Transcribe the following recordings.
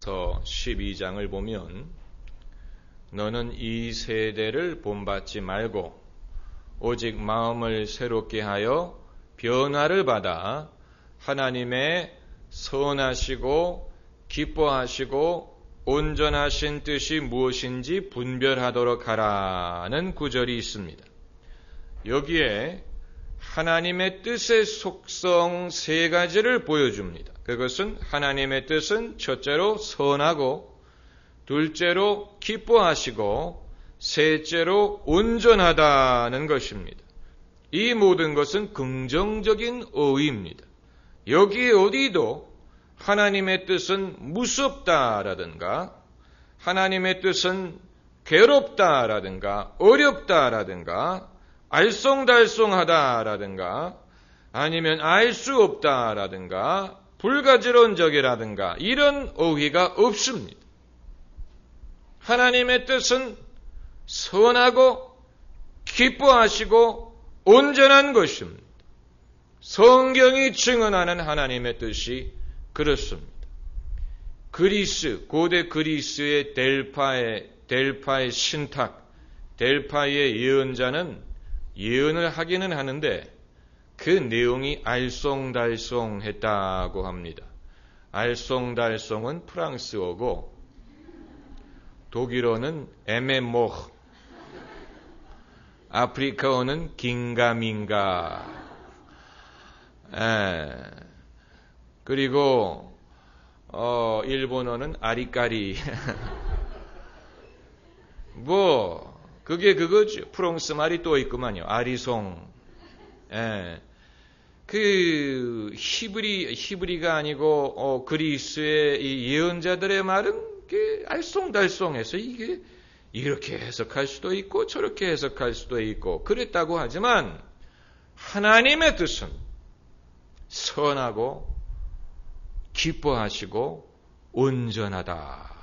로마서 12장을 보면 너는 이 세대를 본받지 말고 오직 마음을 새롭게 하여 변화를 받아 하나님의 선하시고 기뻐하시고 온전하신 뜻이 무엇인지 분별하도록 하라는 구절이 있습니다. 여기에 하나님의 뜻의 속성 세 가지를 보여줍니다. 그것은 하나님의 뜻은 첫째로 선하고, 둘째로 기뻐하시고, 셋째로 온전하다는 것입니다. 이 모든 것은 긍정적인 의의입니다. 여기 어디도 하나님의 뜻은 무섭다라든가, 하나님의 뜻은 괴롭다라든가, 어렵다라든가, 알쏭달쏭하다라든가, 아니면 알 수 없다라든가, 불가지론적이라든가, 이런 어휘가 없습니다. 하나님의 뜻은 선하고 기뻐하시고 온전한 것입니다. 성경이 증언하는 하나님의 뜻이 그렇습니다. 고대 그리스의 델파의 신탁, 델파의 예언자는 예언을 하기는 하는데 그 내용이 알쏭달쏭했다고 합니다. 알쏭달쏭은 프랑스어고 독일어는 에메모흐, 아프리카어는 긴가민가, 그리고 일본어는 아리까리. 그게 그거죠. 프랑스 말이 또 있구만요. 아리송. 그 히브리가 아니고 그리스의 이 예언자들의 말은 알쏭달쏭해서 이게 이렇게 해석할 수도 있고 저렇게 해석할 수도 있고 그랬다고 하지만 하나님의 뜻은 선하고 기뻐하시고 온전하다.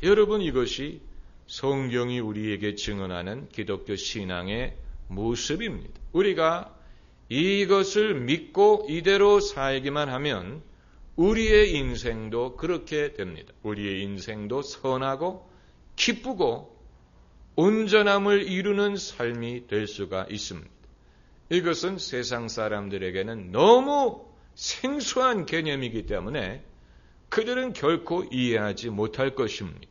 여러분, 이것이 성경이 우리에게 증언하는 기독교 신앙의 모습입니다. 우리가 이것을 믿고 이대로 살기만 하면 우리의 인생도 그렇게 됩니다. 우리의 인생도 선하고 기쁘고 온전함을 이루는 삶이 될 수가 있습니다. 이것은 세상 사람들에게는 너무 생소한 개념이기 때문에 그들은 결코 이해하지 못할 것입니다.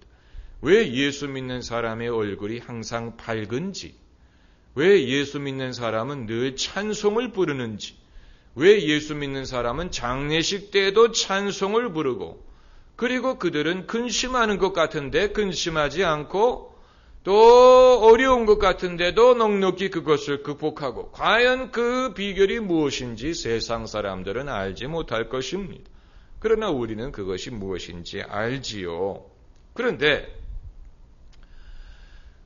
왜 예수 믿는 사람의 얼굴이 항상 밝은지, 왜 예수 믿는 사람은 늘 찬송을 부르는지, 왜 예수 믿는 사람은 장례식 때에도 찬송을 부르고, 그리고 그들은 근심하는 것 같은데 근심하지 않고, 또 어려운 것 같은데도 넉넉히 그것을 극복하고, 과연 그 비결이 무엇인지 세상 사람들은 알지 못할 것입니다. 그러나 우리는 그것이 무엇인지 알지요. 그런데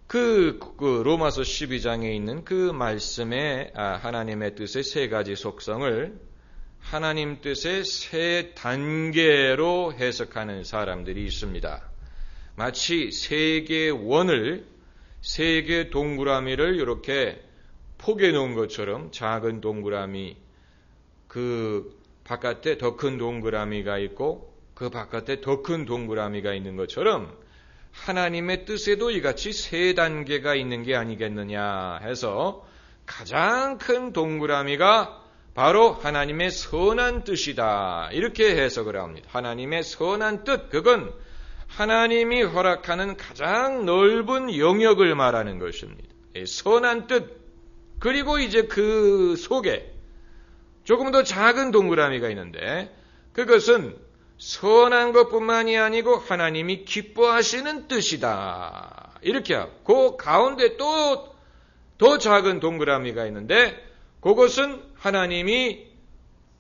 그 로마서 12장에 있는 그 말씀의 하나님의 뜻의 세 가지 속성을 하나님 뜻의 세 단계로 해석하는 사람들이 있습니다. 마치 세 개의 원을, 세 개의 동그라미를 이렇게 포개 놓은 것처럼 작은 동그라미, 그 바깥에 더 큰 동그라미가 있고 그 바깥에 더 큰 동그라미가 있는 것처럼 하나님의 뜻에도 이같이 세 단계가 있는 게 아니겠느냐 해서 가장 큰 동그라미가 바로 하나님의 선한 뜻이다. 이렇게 해석을 합니다. 하나님의 선한 뜻, 그건 하나님이 허락하는 가장 넓은 영역을 말하는 것입니다. 선한 뜻, 그리고 이제 그 속에 조금 더 작은 동그라미가 있는데 그것은 선한 것뿐만이 아니고 하나님이 기뻐하시는 뜻이다. 이렇게 하고 그 가운데 또 더 작은 동그라미가 있는데 그것은 하나님이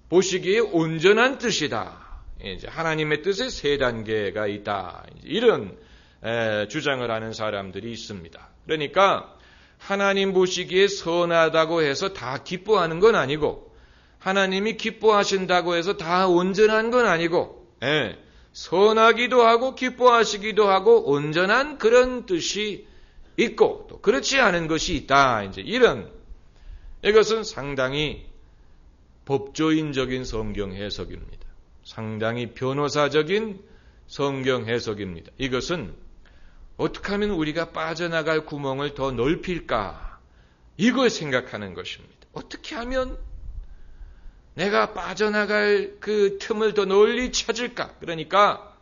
보시기에 온전한 뜻이다. 이제 하나님의 뜻의 세 단계가 있다. 이런 주장을 하는 사람들이 있습니다. 그러니까 하나님 보시기에 선하다고 해서 다 기뻐하는 건 아니고 하나님이 기뻐하신다고 해서 다 온전한 건 아니고 선하기도 하고 기뻐하시기도 하고 온전한 그런 뜻이 있고 또 그렇지 않은 것이 있다. 이제 이것은 상당히 법조인적인 성경 해석입니다. 상당히 변호사적인 성경 해석입니다. 이것은 어떻게 하면 우리가 빠져나갈 구멍을 더 넓힐까? 이걸 생각하는 것입니다. 어떻게 하면 내가 빠져나갈 그 틈을 더 널리 찾을까? 그러니까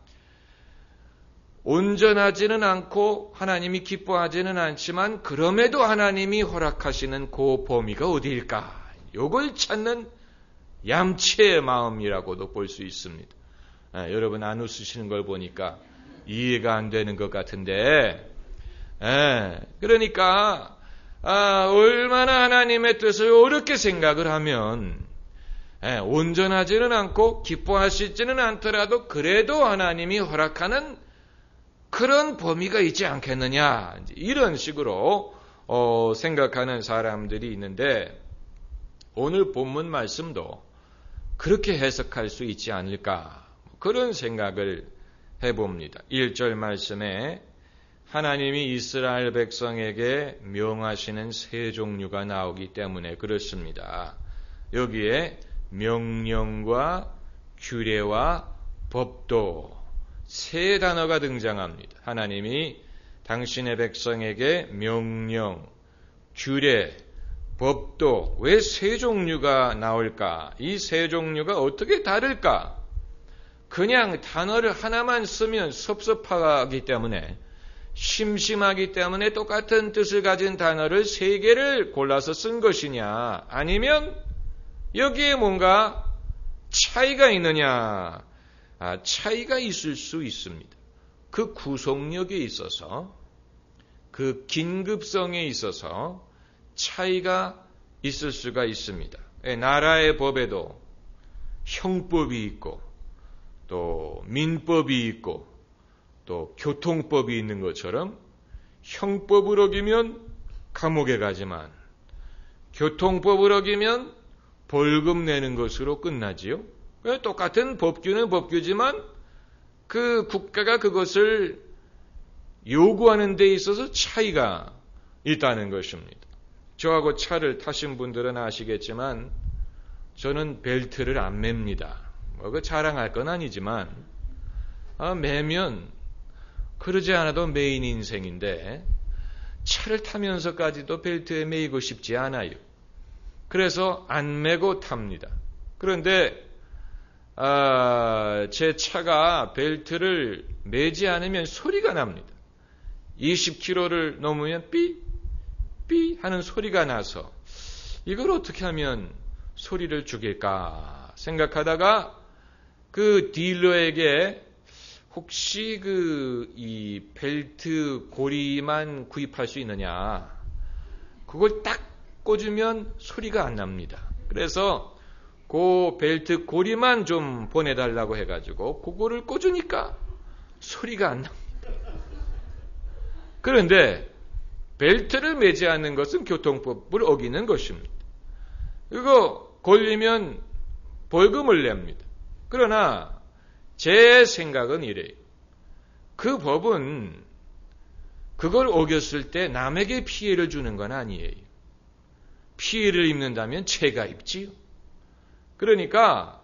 온전하지는 않고 하나님이 기뻐하지는 않지만 그럼에도 하나님이 허락하시는 그 범위가 어디일까? 이걸 찾는 얌체의 마음이라고도 볼 수 있습니다. 여러분 안 웃으시는 걸 보니까 이해가 안 되는 것 같은데, 그러니까 얼마나 하나님의 뜻을 옳게 생각을 하면 온전하지는 않고 기뻐하시지는 않더라도 그래도 하나님이 허락하는 그런 범위가 있지 않겠느냐, 이런 식으로 생각하는 사람들이 있는데 오늘 본문 말씀도 그렇게 해석할 수 있지 않을까, 그런 생각을 해봅니다. 1절 말씀에 하나님이 이스라엘 백성에게 명하시는 세 종류가 나오기 때문에 그렇습니다. 여기에 명령과 규례와 법도 세 단어가 등장합니다. 하나님이 당신의 백성에게 명령, 규례, 법도, 왜 세 종류가 나올까? 이 세 종류가 어떻게 다를까? 그냥 단어를 하나만 쓰면 섭섭하기 때문에, 심심하기 때문에 똑같은 뜻을 가진 단어를 세 개를 골라서 쓴 것이냐, 아니면 여기에 뭔가 차이가 있느냐? 차이가 있을 수 있습니다. 그 구속력에 있어서, 그 긴급성에 있어서 차이가 있을 수가 있습니다. 나라의 법에도 형법이 있고 또 민법이 있고 또 교통법이 있는 것처럼 형법을 어기면 감옥에 가지만 교통법을 어기면 벌금 내는 것으로 끝나지요. 똑같은 법규는 법규지만 그 국가가 그것을 요구하는 데 있어서 차이가 있다는 것입니다. 저하고 차를 타신 분들은 아시겠지만 저는 벨트를 안 맵니다. 그 자랑할 건 아니지만 매면 그러지 않아도 매인 인생인데 차를 타면서까지도 벨트에 매이고 싶지 않아요. 그래서 안 매고 탑니다. 그런데 제 차가 벨트를 매지 않으면 소리가 납니다. 20km를 넘으면 삐 하는 소리가 나서 이걸 어떻게 하면 소리를 죽일까 생각하다가 그 딜러에게 혹시 이 벨트 고리만 구입할 수 있느냐, 그걸 딱 꽂으면 소리가 안 납니다. 그래서 그 벨트 고리만 좀 보내달라고 해가지고 그거를 꽂으니까 소리가 안 납니다. 그런데 벨트를 매지 않는 것은 교통법을 어기는 것입니다. 이거 걸리면 벌금을 냅니다. 그러나 제 생각은 이래요. 그 법은 그걸 어겼을 때 남에게 피해를 주는 건 아니에요. 피해를 입는다면 제가 입지요. 그러니까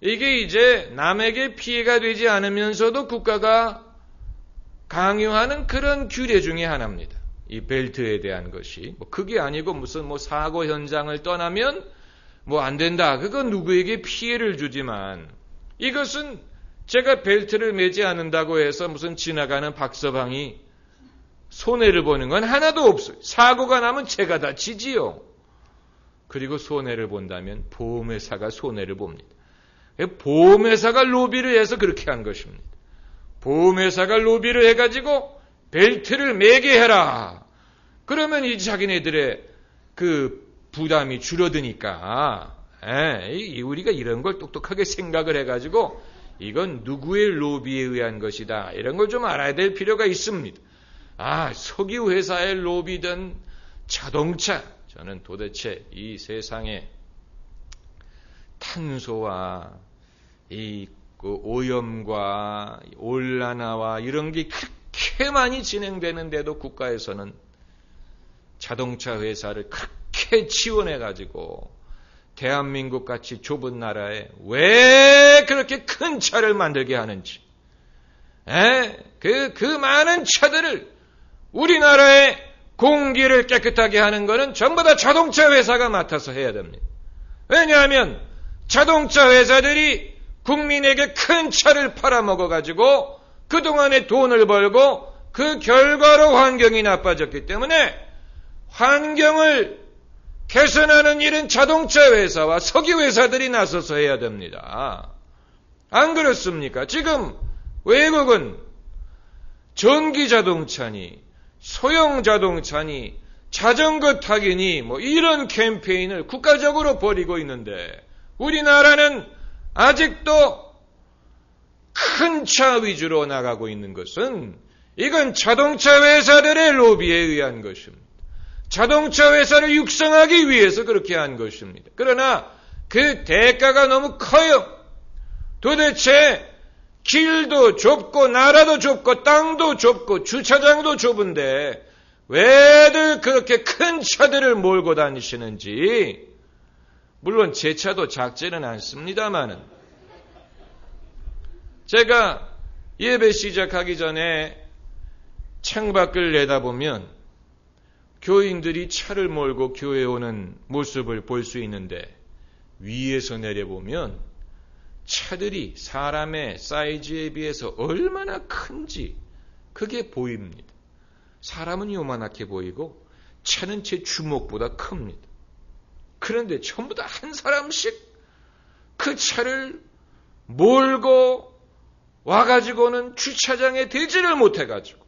이게 이제 남에게 피해가 되지 않으면서도 국가가 강요하는 그런 규례 중에 하나입니다. 이 벨트에 대한 것이 그게 아니고 무슨 사고 현장을 떠나면 안 된다. 그건 누구에게 피해를 주지만 이것은 제가 벨트를 매지 않는다고 해서 무슨 지나가는 박서방이 손해를 보는 건 하나도 없어요. 사고가 나면 제가 다치지요. 그리고 손해를 본다면 보험회사가 손해를 봅니다. 보험회사가 로비를 해서 그렇게 한 것입니다. 보험회사가 로비를 해가지고 벨트를 매게 해라. 그러면 이 자기네들의 그 부담이 줄어드니까, 우리가 이런 걸 똑똑하게 생각을 해가지고 이건 누구의 로비에 의한 것이다. 이런 걸 좀 알아야 될 필요가 있습니다. 석유 회사의 로비든 자동차, 저는 도대체 이 세상에 탄소와 이 오염과 온난화와 이런 게 그렇게 많이 진행되는데도 국가에서는 자동차 회사를 그렇게 지원해가지고 대한민국 같이 좁은 나라에 왜 그렇게 큰 차를 만들게 하는지, 그 많은 차들을 우리나라의 공기를 깨끗하게 하는 것은 전부 다 자동차 회사가 맡아서 해야 됩니다. 왜냐하면 자동차 회사들이 국민에게 큰 차를 팔아먹어가지고 그동안에 돈을 벌고 그 결과로 환경이 나빠졌기 때문에 환경을 개선하는 일은 자동차 회사와 석유 회사들이 나서서 해야 됩니다. 안 그렇습니까? 지금 외국은 전기 자동차니 소형 자동차니 자전거 타기니 뭐 이런 캠페인을 국가적으로 벌이고 있는데 우리나라는 아직도 큰 차 위주로 나가고 있는 것은 이건 자동차 회사들의 로비에 의한 것입니다. 자동차 회사를 육성하기 위해서 그렇게 한 것입니다. 그러나 그 대가가 너무 커요. 도대체 길도 좁고 나라도 좁고 땅도 좁고 주차장도 좁은데 왜들 그렇게 큰 차들을 몰고 다니시는지. 물론 제 차도 작지는 않습니다만은 제가 예배 시작하기 전에 창밖을 내다보면 교인들이 차를 몰고 교회에 오는 모습을 볼 수 있는데 위에서 내려보면 차들이 사람의 사이즈에 비해서 얼마나 큰지 그게 보입니다. 사람은 요만하게 보이고 차는 제 주먹보다 큽니다. 그런데 전부 다 한 사람씩 그 차를 몰고 와가지고는 주차장에 대지를 못해가지고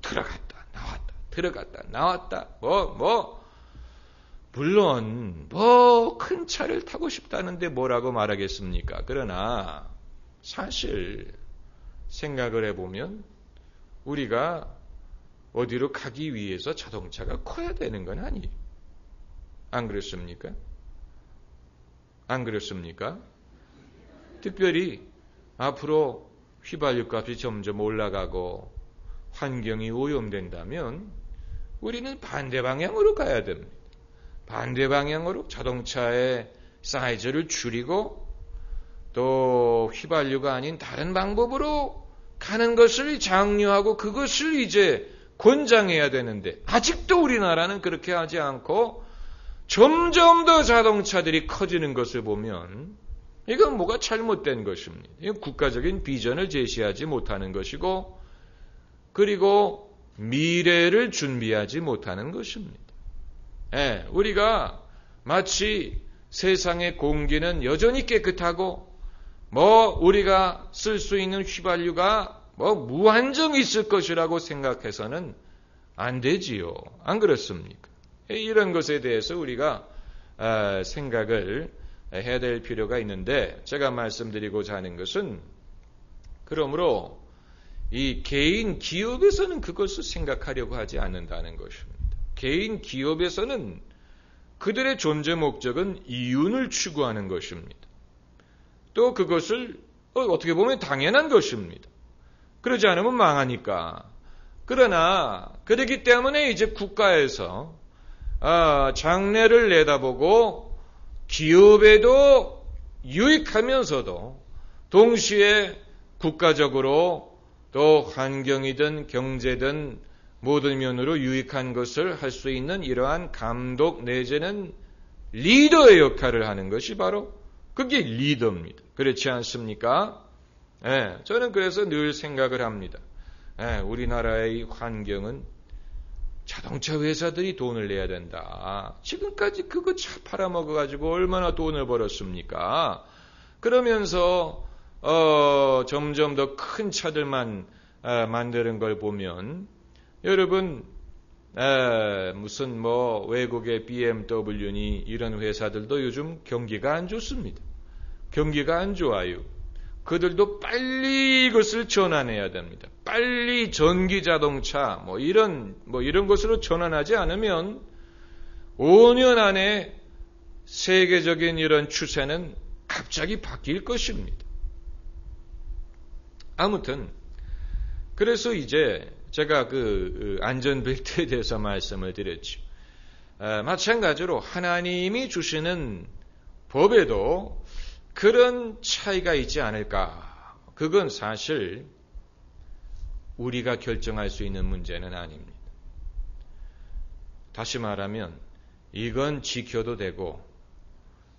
들어갔다 나왔다 들어갔다 나왔다 물론 큰 차를 타고 싶다는데 뭐라고 말하겠습니까? 그러나 사실 생각을 해보면 우리가 어디로 가기 위해서 자동차가 커야 되는 건 아니에요. 안 그렇습니까? 안 그렇습니까? 특별히 앞으로 휘발유 값이 점점 올라가고 환경이 오염된다면 우리는 반대 방향으로 가야 됩니다. 반대 방향으로 자동차의 사이즈를 줄이고 또 휘발유가 아닌 다른 방법으로 가는 것을 장려하고 그것을 이제 권장해야 되는데 아직도 우리나라는 그렇게 하지 않고 점점 더 자동차들이 커지는 것을 보면 이건 뭐가 잘못된 것입니다. 이건 국가적인 비전을 제시하지 못하는 것이고 그리고 미래를 준비하지 못하는 것입니다. 우리가 마치 세상의 공기는 여전히 깨끗하고 우리가 쓸 수 있는 휘발유가 무한정 있을 것이라고 생각해서는 안 되지요. 안 그렇습니까? 이런 것에 대해서 우리가 생각을 해야 될 필요가 있는데 제가 말씀드리고자 하는 것은 그러므로 이 개인 기업에서는 그것을 생각하려고 하지 않는다는 것입니다. 개인 기업에서는 그들의 존재 목적은 이윤을 추구하는 것입니다. 또 그것을 어떻게 보면 당연한 것입니다. 그러지 않으면 망하니까. 그러나 그렇기 때문에 이제 국가에서 장래를 내다보고 기업에도 유익하면서도 동시에 국가적으로 또 환경이든 경제든 모든 면으로 유익한 것을 할 수 있는 이러한 감독 내지는 리더의 역할을 하는 것이 바로 그게 리더입니다. 그렇지 않습니까? 저는 그래서 늘 생각을 합니다. 우리나라의 환경은 자동차 회사들이 돈을 내야 된다. 지금까지 그거 차 팔아먹어가지고 얼마나 돈을 벌었습니까? 그러면서 점점 더 큰 차들만 만드는 걸 보면 여러분 무슨 외국의 BMW니 이런 회사들도 요즘 경기가 안 좋습니다. 경기가 안 좋아요. 그들도 빨리 이것을 전환해야 됩니다. 빨리 전기 자동차 이런 것으로 전환하지 않으면 5년 안에 세계적인 이런 추세는 갑자기 바뀔 것입니다. 아무튼 그래서 이제 제가 그 안전벨트에 대해서 말씀을 드렸죠. 마찬가지로 하나님이 주시는 법에도 그런 차이가 있지 않을까 그건 사실 우리가 결정할 수 있는 문제는 아닙니다. 다시 말하면 이건 지켜도 되고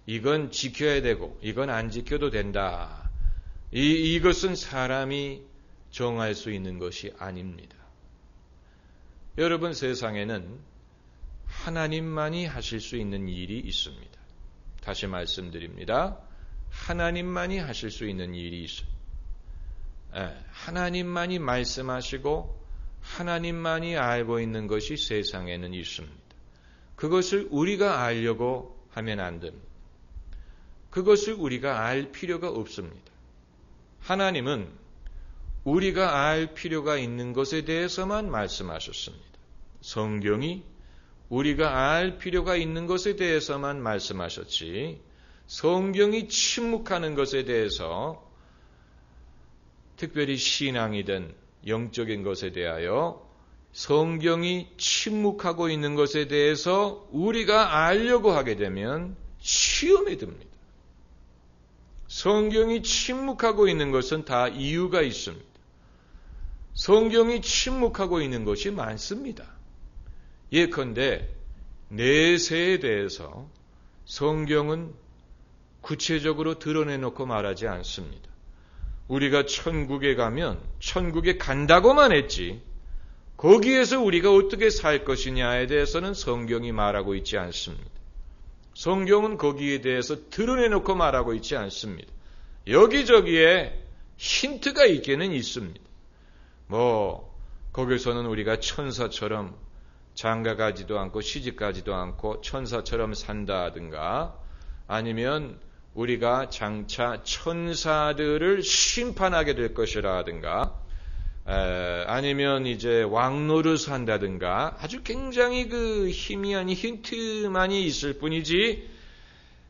이건 지켜야 되고 이건 안 지켜도 된다. 이것은 사람이 정할 수 있는 것이 아닙니다. 여러분, 세상에는 하나님만이 하실 수 있는 일이 있습니다. 다시 말씀드립니다. 하나님만이 하실 수 있는 일이 있어요. 하나님만이 말씀하시고 하나님만이 알고 있는 것이 세상에는 있습니다. 그것을 우리가 알려고 하면 안 됩니다. 그것을 우리가 알 필요가 없습니다. 하나님은 우리가 알 필요가 있는 것에 대해서만 말씀하셨습니다. 성경이 우리가 알 필요가 있는 것에 대해서만 말씀하셨지, 성경이 침묵하는 것에 대해서, 특별히 신앙이든 영적인 것에 대하여 성경이 침묵하고 있는 것에 대해서 우리가 알려고 하게 되면 시험에 듭니다. 성경이 침묵하고 있는 것은 다 이유가 있습니다. 성경이 침묵하고 있는 것이 많습니다. 예컨대 내세에 대해서 성경은 구체적으로 드러내놓고 말하지 않습니다. 우리가 천국에 가면 천국에 간다고만 했지 거기에서 우리가 어떻게 살 것이냐에 대해서는 성경이 말하고 있지 않습니다. 성경은 거기에 대해서 드러내놓고 말하고 있지 않습니다. 여기저기에 힌트가 있기는 있습니다. 거기서는 우리가 천사처럼 장가가지도 않고 시집가지도 않고 천사처럼 산다든가, 아니면 우리가 장차 천사들을 심판하게 될 것이라든가, 아니면 이제 왕노릇을 한다든가, 아주 굉장히 그 희미한 힌트만이 있을 뿐이지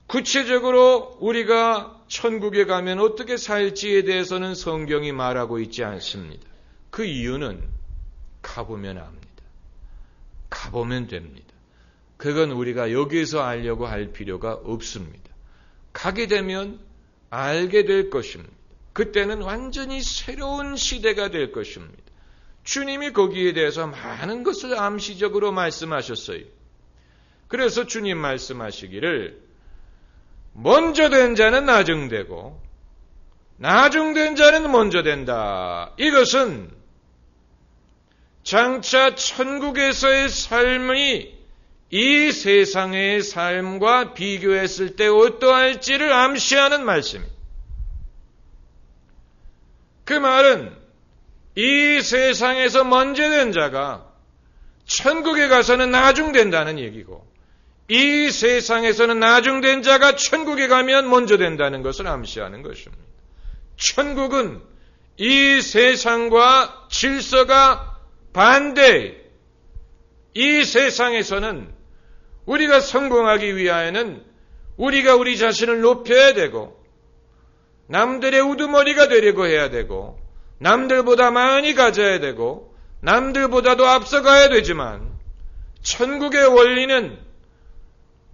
구체적으로 우리가 천국에 가면 어떻게 살지에 대해서는 성경이 말하고 있지 않습니다. 그 이유는 가보면 압니다. 가보면 됩니다. 그건 우리가 여기서 알려고 할 필요가 없습니다. 가게 되면 알게 될 것입니다. 그때는 완전히 새로운 시대가 될 것입니다. 주님이 거기에 대해서 많은 것을 암시적으로 말씀하셨어요. 그래서 주님 말씀하시기를 먼저 된 자는 나중되고 나중된 자는 먼저 된다. 이것은 장차 천국에서의 삶이 이 세상의 삶과 비교했을 때 어떠할지를 암시하는 말씀입니다. 그 말은 이 세상에서 먼저 된 자가 천국에 가서는 나중된다는 얘기고, 이 세상에서는 나중된 자가 천국에 가면 먼저 된다는 것을 암시하는 것입니다. 천국은 이 세상과 질서가 반대. 이 세상에서는 우리가 성공하기 위하여는 우리가 우리 자신을 높여야 되고 남들의 우두머리가 되려고 해야 되고 남들보다 많이 가져야 되고 남들보다도 앞서가야 되지만, 천국의 원리는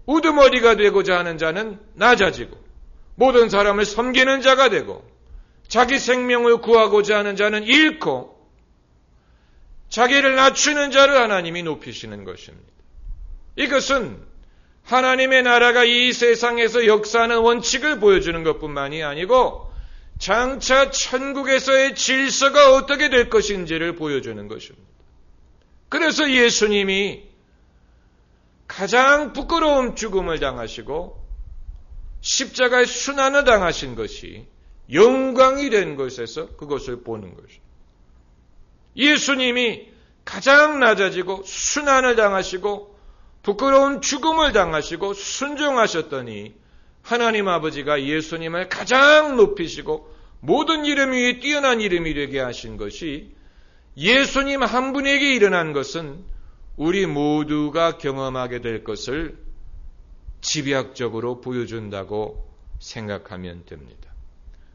우두머리가 되고자 하는 자는 낮아지고 모든 사람을 섬기는 자가 되고, 자기 생명을 구하고자 하는 자는 잃고 자기를 낮추는 자를 하나님이 높이시는 것입니다. 이것은 하나님의 나라가 이 세상에서 역사하는 원칙을 보여주는 것뿐만이 아니고 장차 천국에서의 질서가 어떻게 될 것인지를 보여주는 것입니다. 그래서 예수님이 가장 부끄러운 죽음을 당하시고 십자가의 순환을 당하신 것이 영광이 된 것에서 그것을 보는 것입니다. 예수님이 가장 낮아지고 순환을 당하시고 부끄러운 죽음을 당하시고 순종하셨더니 하나님 아버지가 예수님을 가장 높이시고 모든 이름 위에 뛰어난 이름이 되게 하신 것이, 예수님 한 분에게 일어난 것은 우리 모두가 경험하게 될 것을 집약적으로 보여준다고 생각하면 됩니다.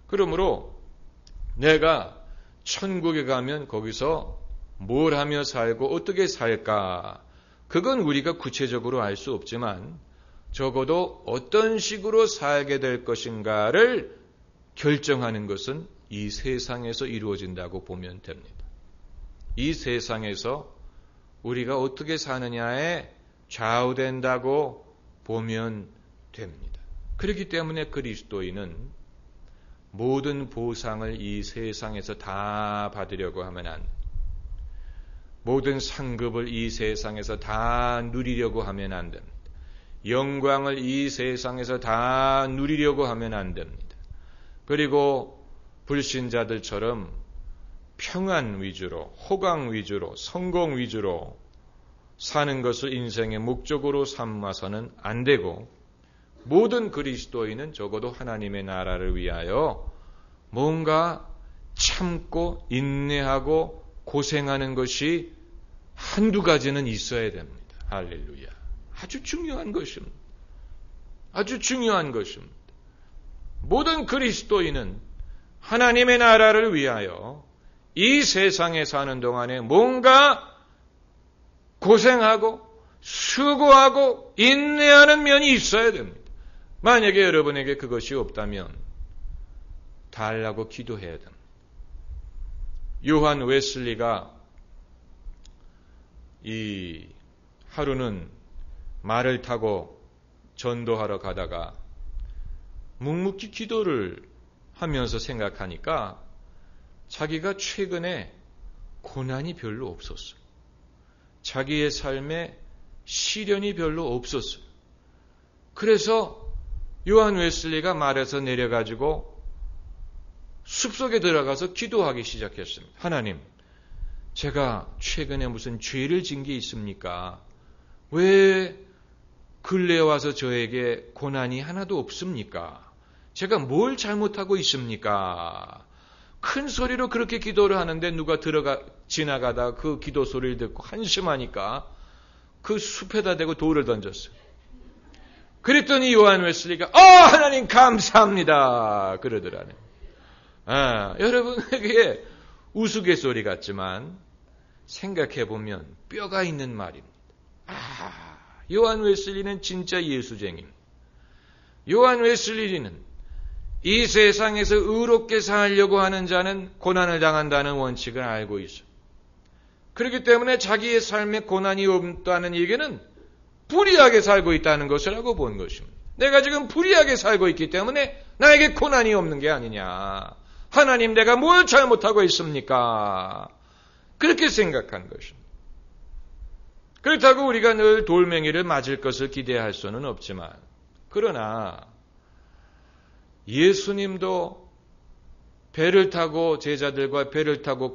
그러므로 내가 천국에 가면 거기서 뭘 하며 살고 어떻게 살까? 그건 우리가 구체적으로 알 수 없지만 적어도 어떤 식으로 살게 될 것인가를 결정하는 것은 이 세상에서 이루어진다고 보면 됩니다. 이 세상에서 우리가 어떻게 사느냐에 좌우된다고 보면 됩니다. 그렇기 때문에 그리스도인은 모든 보상을 이 세상에서 다 받으려고 하면 안 됩니다. 모든 상급을 이 세상에서 다 누리려고 하면 안 됩니다. 영광을 이 세상에서 다 누리려고 하면 안 됩니다. 그리고 불신자들처럼 평안 위주로, 호강 위주로, 성공 위주로 사는 것을 인생의 목적으로 삼아서는 안 되고, 모든 그리스도인은 적어도 하나님의 나라를 위하여 뭔가 참고 인내하고 고생하는 것이 한두 가지는 있어야 됩니다. 할렐루야. 아주 중요한 것입니다. 아주 중요한 것입니다. 모든 그리스도인은 하나님의 나라를 위하여 이 세상에 사는 동안에 뭔가 고생하고 수고하고 인내하는 면이 있어야 됩니다. 만약에 여러분에게 그것이 없다면 달라고 기도해야 됩니다. 요한 웨슬리가 이 하루는 말을 타고 전도하러 가다가 묵묵히 기도를 하면서 생각하니까 자기가 최근에 고난이 별로 없었어요. 자기의 삶에 시련이 별로 없었어요. 그래서 요한 웨슬리가 말에서 내려가지고 숲속에 들어가서 기도하기 시작했습니다. 하나님, 제가 최근에 무슨 죄를 진 게 있습니까? 왜 근래에 와서 저에게 고난이 하나도 없습니까? 제가 뭘 잘못하고 있습니까? 큰 소리로 그렇게 기도를 하는데 누가 지나가다 그 기도 소리를 듣고 한심하니까 그 숲에다 대고 돌을 던졌어요. 그랬더니 요한 웨슬리가 하나님 감사합니다 그러더라네. 여러분에게 우스갯소리 같지만 생각해보면 뼈가 있는 말입니다. 요한 웨슬리는 진짜 예수쟁이입니다. 요한 웨슬리는 이 세상에서 의롭게 살려고 하는 자는 고난을 당한다는 원칙을 알고 있어요. 그렇기 때문에 자기의 삶에 고난이 없다는 얘기는 불의하게 살고 있다는 것을 알고 본 것입니다. 내가 지금 불의하게 살고 있기 때문에 나에게 고난이 없는 게 아니냐. 하나님, 내가 뭘 잘못하고 있습니까? 그렇게 생각한 것입니다. 그렇다고 우리가 늘 돌멩이를 맞을 것을 기대할 수는 없지만, 그러나 예수님도 배를 타고 제자들과 배를 타고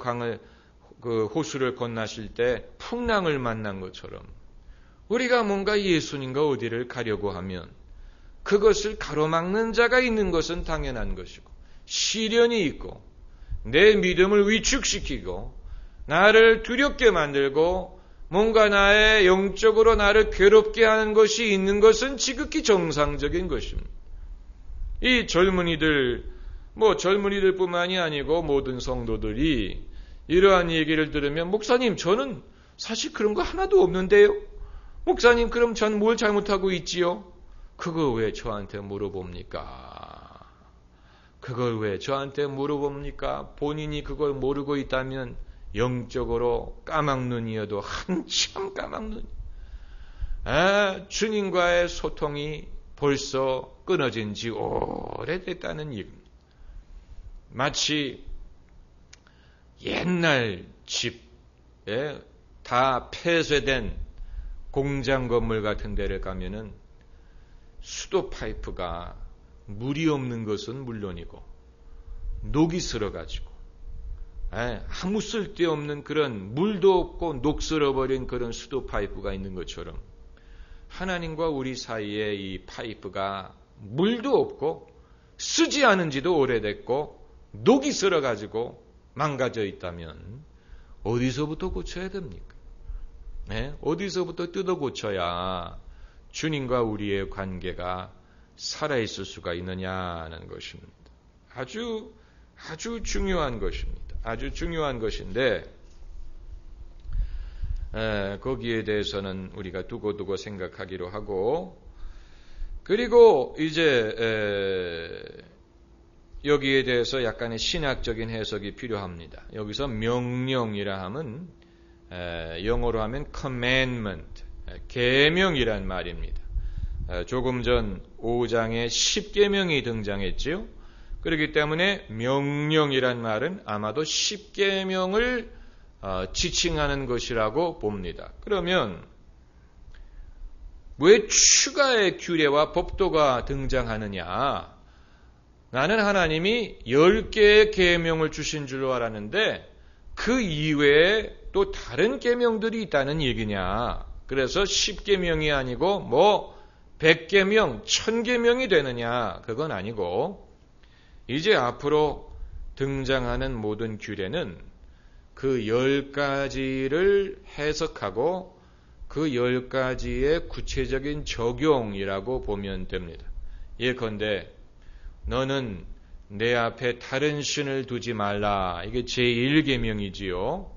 호수를 건너실 때 풍랑을 만난 것처럼 우리가 뭔가 예수님과 어디를 가려고 하면 그것을 가로막는 자가 있는 것은 당연한 것이고, 시련이 있고 내 믿음을 위축시키고 나를 두렵게 만들고 뭔가 나의 영적으로 나를 괴롭게 하는 것이 있는 것은 지극히 정상적인 것입니다. 이 젊은이들뿐만이 아니고 모든 성도들이 이러한 얘기를 들으면, 목사님, 저는 사실 그런 거 하나도 없는데요. 목사님, 그럼 전 뭘 잘못하고 있지요? 그거 왜 저한테 물어봅니까? 그걸 왜 저한테 물어봅니까? 본인이 그걸 모르고 있다면 영적으로 까막눈이어도 한참 까막눈. 주님과의 소통이 벌써 끊어진 지 오래됐다는 얘기입니다. 마치 옛날 집에 다 폐쇄된 공장 건물 같은 데를 가면은 수도 파이프가 물이 없는 것은 물론이고 녹이 슬어가지고 아무 쓸데없는 그런 물도 없고 녹슬어버린 그런 수도 파이프가 있는 것처럼 하나님과 우리 사이에 이 파이프가 물도 없고 쓰지 않은 지도 오래됐고 녹이 슬어가지고 망가져 있다면 어디서부터 고쳐야 됩니까? 어디서부터 뜯어 고쳐야 주님과 우리의 관계가 살아있을 수가 있느냐는 것입니다. 아주 중요한 것입니다. 아주 중요한 것인데 거기에 대해서는 우리가 두고두고 생각하기로 하고, 그리고 이제 여기에 대해서 약간의 신학적인 해석이 필요합니다. 여기서 명령이라 하면 영어로 하면 commandment, 계명이란 말입니다. 조금 전 5장에 10계명이 등장했지요. 그렇기 때문에 명령이란 말은 아마도 10계명을 지칭하는 것이라고 봅니다. 그러면 왜 추가의 규례와 법도가 등장하느냐? 나는 하나님이 10개의 계명을 주신 줄로 알았는데 그 이외에 또 다른 계명들이 있다는 얘기냐? 그래서 10계명이 아니고 100계명, 1000계명이 되느냐? 그건 아니고 이제 앞으로 등장하는 모든 규례는 그 10가지를 해석하고 그 10가지의 구체적인 적용이라고 보면 됩니다. 예컨대 너는 내 앞에 다른 신을 두지 말라. 이게 제1계명이지요.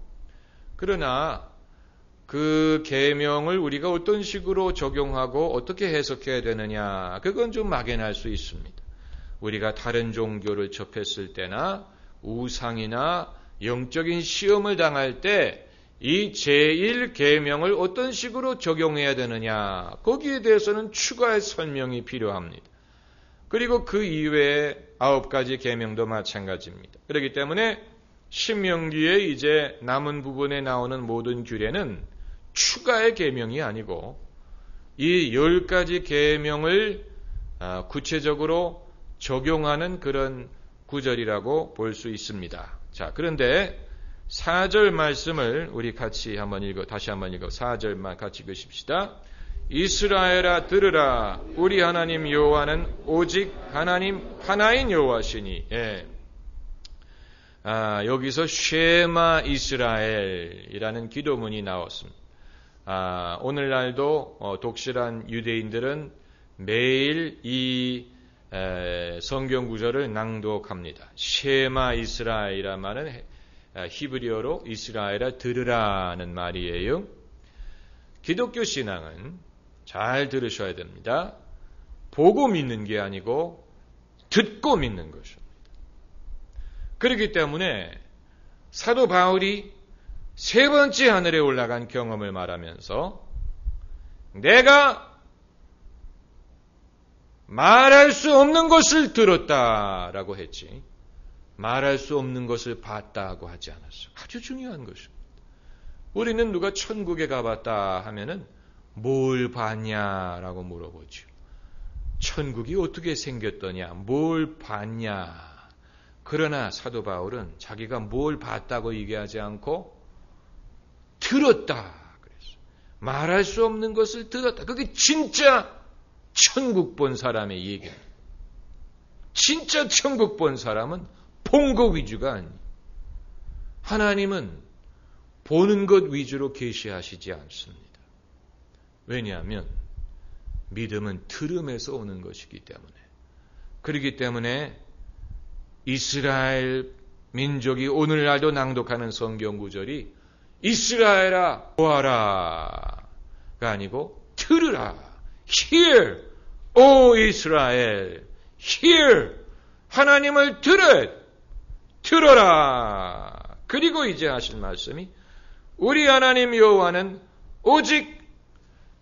그러나 그 계명을 우리가 어떤 식으로 적용하고 어떻게 해석해야 되느냐, 그건 좀 막연할 수 있습니다. 우리가 다른 종교를 접했을 때나 우상이나 영적인 시험을 당할 때 이 제1계명을 어떤 식으로 적용해야 되느냐, 거기에 대해서는 추가의 설명이 필요합니다. 그리고 그 이외에 9가지 계명도 마찬가지입니다. 그렇기 때문에 신명기에 이제 남은 부분에 나오는 모든 규례는 추가의 계명이 아니고 이 10가지 계명을 구체적으로 적용하는 그런 구절이라고 볼 수 있습니다. 자, 그런데 4절 말씀을 우리 다시 한번 읽어 4절만 같이 읽으십시다. 이스라엘아 들으라. 우리 하나님 여호와는 오직 하나님 하나인 여호와시니. 예. 여기서 쉐마 이스라엘이라는 기도문이 나왔습니다. 오늘날도 독실한 유대인들은 매일 이 성경 구절을 낭독합니다. 쉐마 이스라엘이란 말은 히브리어로 이스라엘아 들으라는 말이에요. 기독교 신앙은 잘 들으셔야 됩니다. 보고 믿는 게 아니고 듣고 믿는 것입니다. 그렇기 때문에 사도 바울이 3번째 하늘에 올라간 경험을 말하면서 내가 말할 수 없는 것을 들었다라고 했지, 말할 수 없는 것을 봤다고 하지 않았어요. 아주 중요한 것입니다. 우리는 누가 천국에 가봤다 하면은 뭘 봤냐라고 물어보죠. 천국이 어떻게 생겼더냐, 뭘 봤냐. 그러나 사도 바울은 자기가 뭘 봤다고 얘기하지 않고 들었다 그랬어요. 말할 수 없는 것을 들었다. 그게 진짜 천국 본 사람의 얘기입니다. 진짜 천국 본 사람은 본 것 위주가 아니에요. 하나님은 보는 것 위주로 계시하시지 않습니다. 왜냐하면 믿음은 들음에서 오는 것이기 때문에. 그렇기 때문에 이스라엘 민족이 오늘날도 낭독하는 성경 구절이 이스라엘아 보아라가 아니고 들으라. Hear, O Israel. Hear. 하나님을 들어라. 그리고 이제 하실 말씀이 우리 하나님 여호와는 오직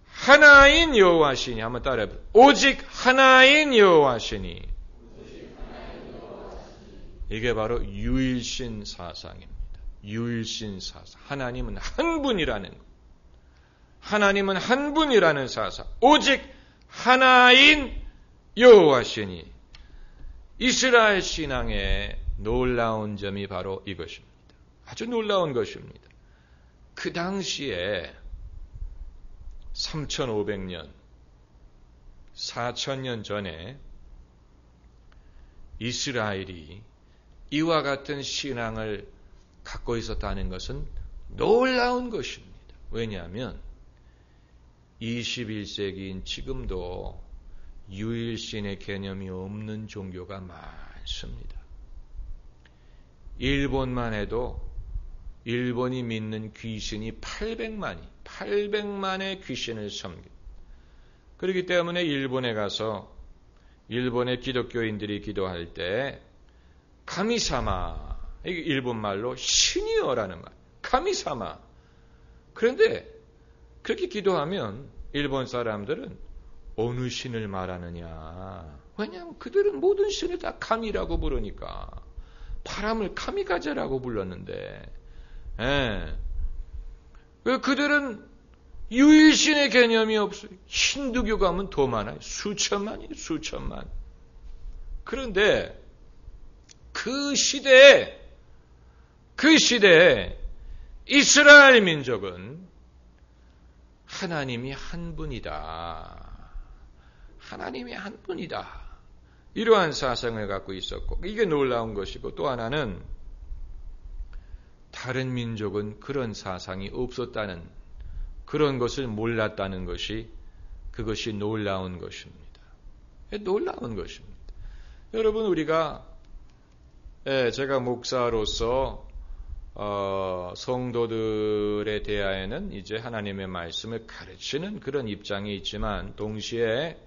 하나인 여호와시니. 한번 따라해보세요. 오직 하나인 여호와시니. 이게 바로 유일신 사상입니다. 유일신 사상. 하나님은 한 분이라는 것. 하나님은 한 분이라는 사상. 오직 하나인 여호와시니. 이스라엘 신앙의 놀라운 점이 바로 이것입니다. 아주 놀라운 것입니다. 그 당시에 3500년, 4000년 전에 이스라엘이 이와 같은 신앙을 갖고 있었다는 것은 놀라운 것입니다. 왜냐하면 21세기인 지금도 유일신의 개념이 없는 종교가 많습니다. 일본만 해도 일본이 믿는 귀신이 800만의 귀신을 섬깁니다. 그렇기 때문에 일본에 가서 일본의 기독교인들이 기도할 때 가미사마. 이게 일본말로 신이여라는 말. 가미사마. 그런데 그렇게 기도하면 일본 사람들은 어느 신을 말하느냐. 왜냐하면 그들은 모든 신을 다 가미라고 부르니까. 바람을 카미가제라고 불렀는데, 그들은 유일신의 개념이 없어요. 힌두교 가면 더 많아요. 수천만이에요, 수천만. 그런데 그 시대에 이스라엘 민족은 하나님이 한 분이다. 하나님이 한 분이다. 이러한 사상을 갖고 있었고, 이게 놀라운 것이고, 또 하나는 다른 민족은 그런 사상이 없었다는, 그런 것을 몰랐다는 것이, 그것이 놀라운 것입니다. 놀라운 것입니다. 여러분, 우리가 제가 목사로서 성도들에 대하여는 이제 하나님의 말씀을 가르치는 그런 입장이 있지만, 동시에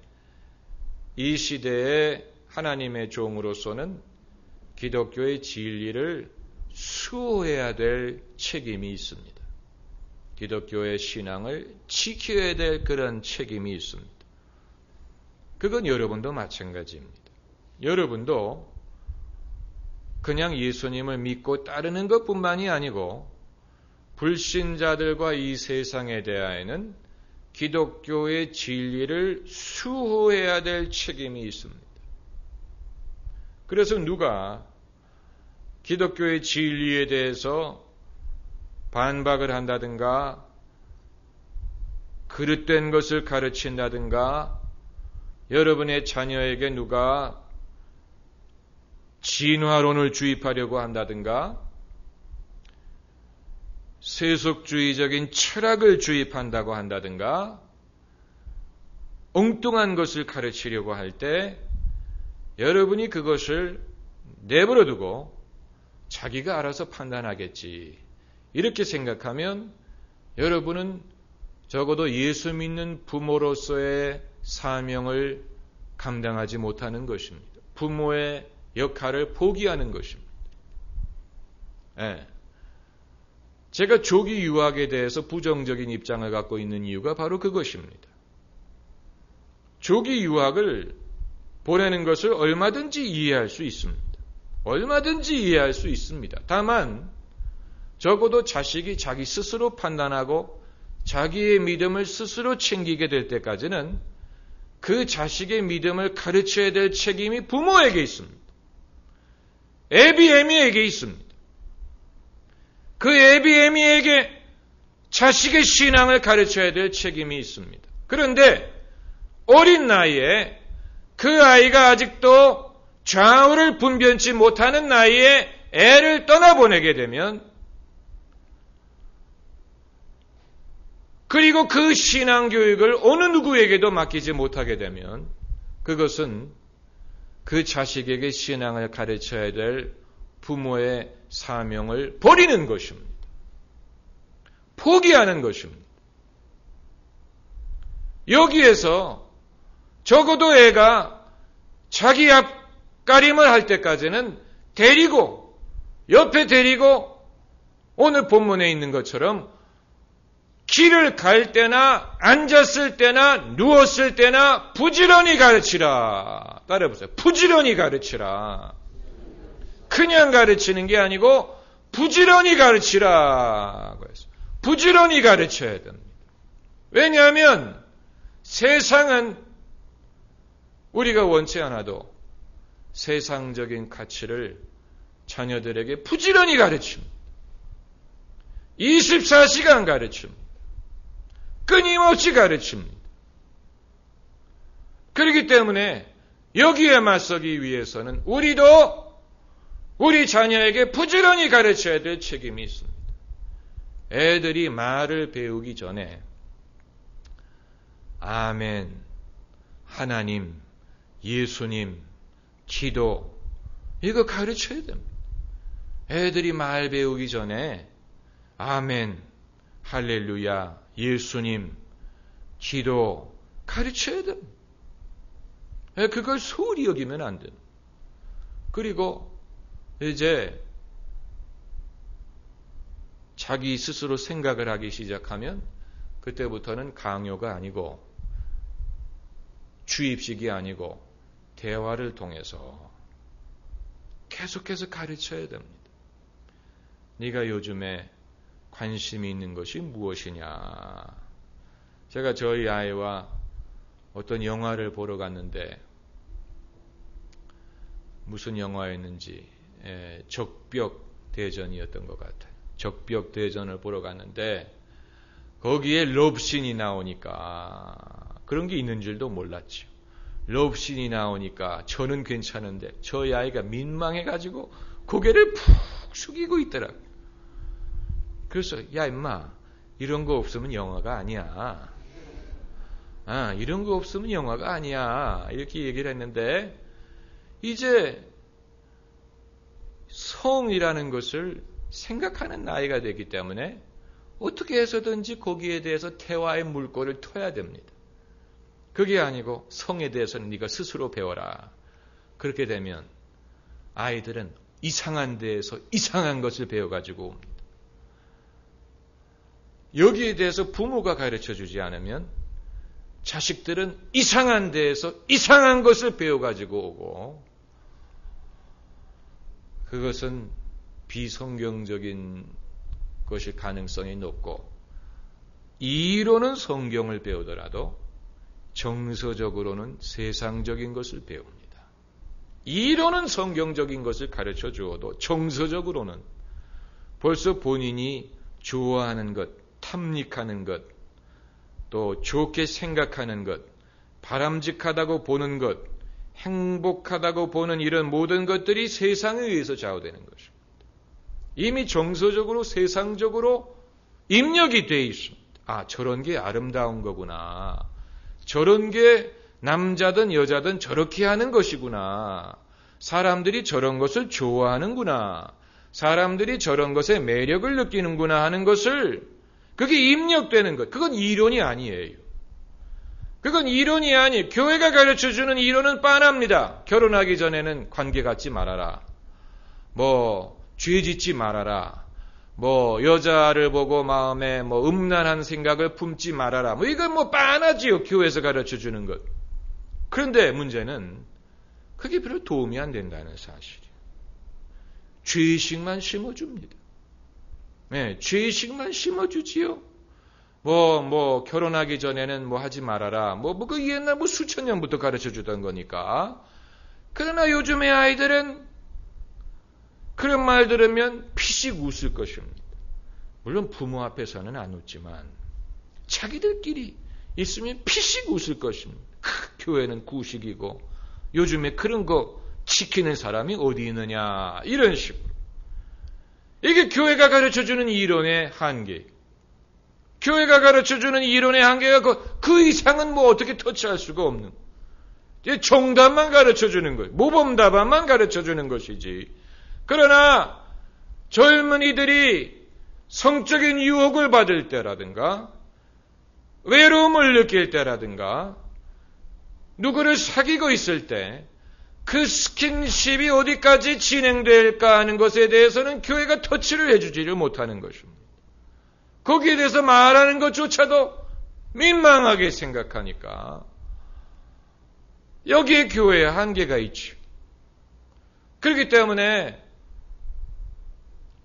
이 시대에 하나님의 종으로서는 기독교의 진리를 수호해야 될 책임이 있습니다. 기독교의 신앙을 지켜야 될 그런 책임이 있습니다. 그건 여러분도 마찬가지입니다. 여러분도 그냥 예수님을 믿고 따르는 것뿐만이 아니고 불신자들과 이 세상에 대하여는 기독교의 진리를 수호해야 될 책임이 있습니다. 그래서 누가 기독교의 진리에 대해서 반박을 한다든가 그릇된 것을 가르친다든가 여러분의 자녀에게 누가 진화론을 주입하려고 한다든가 세속주의적인 철학을 주입한다고 한다든가 엉뚱한 것을 가르치려고 할 때 여러분이 그것을 내버려 두고 자기가 알아서 판단하겠지. 이렇게 생각하면 여러분은 적어도 예수 믿는 부모로서의 사명을 감당하지 못하는 것입니다. 부모의 역할을 포기하는 것입니다. 제가 조기 유학에 대해서 부정적인 입장을 갖고 있는 이유가 바로 그것입니다. 조기 유학을 보내는 것을 얼마든지 이해할 수 있습니다. 얼마든지 이해할 수 있습니다. 다만 적어도 자식이 자기 스스로 판단하고 자기의 믿음을 스스로 챙기게 될 때까지는 그 자식의 믿음을 가르쳐야 될 책임이 부모에게 있습니다. 애비애미에게 있습니다. 그 애비애미에게 자식의 신앙을 가르쳐야 될 책임이 있습니다. 그런데 어린 나이에 그 아이가 아직도 좌우를 분별치 못하는 나이에 애를 떠나보내게 되면 그리고 그 신앙교육을 어느 누구에게도 맡기지 못하게 되면 그것은 그 자식에게 신앙을 가르쳐야 될 부모의 사명을 버리는 것입니다. 포기하는 것입니다. 여기에서 적어도 애가 자기 앞가림을 할 때까지는 옆에 데리고 오늘 본문에 있는 것처럼 길을 갈 때나 앉았을 때나 누웠을 때나 부지런히 가르치라. 따라해보세요. 부지런히 가르치라. 그냥 가르치는 게 아니고 부지런히 가르치라. 부지런히 가르쳐야 됩니다. 왜냐하면 세상은 우리가 원치 않아도 세상적인 가치를 자녀들에게 부지런히 가르칩니다. 24시간 가르칩니다. 끊임없이 가르칩니다. 그렇기 때문에 여기에 맞서기 위해서는 우리도 우리 자녀에게 부지런히 가르쳐야 될 책임이 있습니다. 애들이 말을 배우기 전에 아멘, 하나님, 예수님, 기도 이거 가르쳐야 됩니다. 애들이 말 배우기 전에 아멘, 할렐루야, 예수님, 기도 가르쳐야 됩니다. 그걸 소홀히 여기면 안 됩니다. 그리고 이제 자기 스스로 생각을 하기 시작하면 그때부터는 강요가 아니고 주입식이 아니고 대화를 통해서 계속해서 가르쳐야 됩니다. 네가 요즘에 관심이 있는 것이 무엇이냐. 제가 저희 아이와 어떤 영화를 보러 갔는데 무슨 영화였는지 적벽 대전이었던 것 같아요. 적벽 대전을 보러 갔는데 거기에 럽씬이 나오니까 그런 게 있는 줄도 몰랐죠. 럽씬이 나오니까 저는 괜찮은데 저희 아이가 민망해가지고 고개를 푹 숙이고 있더라고요. 그래서 야 임마 이런 거 없으면 영화가 아니야. 이런 거 없으면 영화가 아니야. 이렇게 얘기를 했는데 이제 성이라는 것을 생각하는 나이가 되기 때문에 어떻게 해서든지 거기에 대해서 대화의 물꼬를 터야 됩니다. 그게 아니고 성에 대해서는 네가 스스로 배워라. 그렇게 되면 아이들은 이상한 데에서 이상한 것을 배워가지고 옵니다. 여기에 대해서 부모가 가르쳐주지 않으면 자식들은 이상한 데에서 이상한 것을 배워가지고 오고 그것은 비성경적인 것일 가능성이 높고 이론은 성경을 배우더라도 정서적으로는 세상적인 것을 배웁니다. 이론은 성경적인 것을 가르쳐 주어도 정서적으로는 벌써 본인이 좋아하는 것, 탐닉하는 것, 또 좋게 생각하는 것, 바람직하다고 보는 것, 행복하다고 보는 이런 모든 것들이 세상에 의해서 좌우되는 것입니다. 이미 정서적으로 세상적으로 입력이 되어 있습니다. 저런 게 아름다운 거구나. 저런 게 남자든 여자든 저렇게 하는 것이구나. 사람들이 저런 것을 좋아하는구나. 사람들이 저런 것에 매력을 느끼는구나 하는 것을 그게 입력되는 것. 그건 이론이 아니에요. 그건 이론이 아니. 교회가 가르쳐주는 이론은 빤합니다. 결혼하기 전에는 관계 갖지 말아라. 죄 짓지 말아라. 여자를 보고 마음에 음란한 생각을 품지 말아라. 이건 빤하지요. 교회에서 가르쳐주는 것. 그런데 문제는 그게 별로 도움이 안 된다는 사실이에요. 죄의식만 심어줍니다. 네, 죄의식만 심어주지요. 결혼하기 전에는 하지 말아라. 그 옛날 수천 년부터 가르쳐 주던 거니까. 그러나 요즘의 아이들은 그런 말 들으면 피식 웃을 것입니다. 물론 부모 앞에서는 안 웃지만 자기들끼리 있으면 피식 웃을 것입니다. 교회는 구식이고 요즘에 그런 거 지키는 사람이 어디 있느냐. 이런 식으로. 이게 교회가 가르쳐주는 이론의 한계. 교회가 가르쳐주는 이론의 한계가 그 이상은 어떻게 터치할 수가 없는. 정답만 가르쳐주는 거예요. 모범답안만 가르쳐주는 것이지. 그러나 젊은이들이 성적인 유혹을 받을 때라든가 외로움을 느낄 때라든가 누구를 사귀고 있을 때 그 스킨십이 어디까지 진행될까 하는 것에 대해서는 교회가 터치를 해주지를 못하는 것입니다. 거기에 대해서 말하는 것조차도 민망하게 생각하니까 여기에 교회에 한계가 있죠. 그렇기 때문에